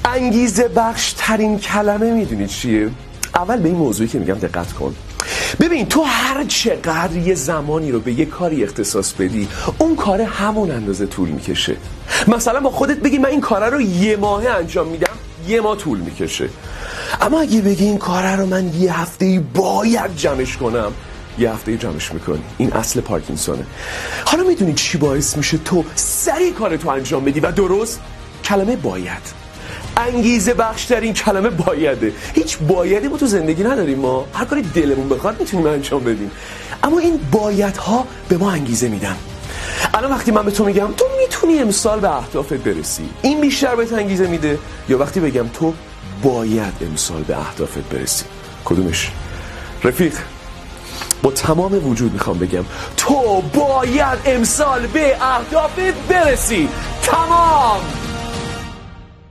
انگیزه بخش ترین کلمه میدونی چیه؟ اول به این موضوعی که میگم دقت کن. ببین تو هر چقدر یه زمانی رو به یه کاری اختصاص بدی، اون کار همون اندازه طول میکشه. مثلا با خودت بگی من این کار رو 1 ماه انجام میدم، 1 ماه طول میکشه. اما اگه بگی این کار رو من 1 هفته باید جمعش کنم، 1 هفته جمعش میکنی. این اصل پارکینسونه. حالا میدونی چی باعث میشه تو سریع کارتو انجام بدی و درست؟ کلمه باید. انگیزه بخشترین کلمه بایده. هیچ بایدی ما تو زندگی نداریم. ما هر کاری دلمون بخواد میتونیم انجام بدیم، اما این بایدها به ما انگیزه میدن. الان وقتی من به تو میگم تو میتونی امسال به اهدافت برسی، این بیشتر بهت انگیزه میده یا وقتی بگم تو باید امسال به اهدافت برسی؟ کدومش؟ رفیق، با تمام وجود میخوام بگم تو باید امسال به اهدافت برسی. تمام.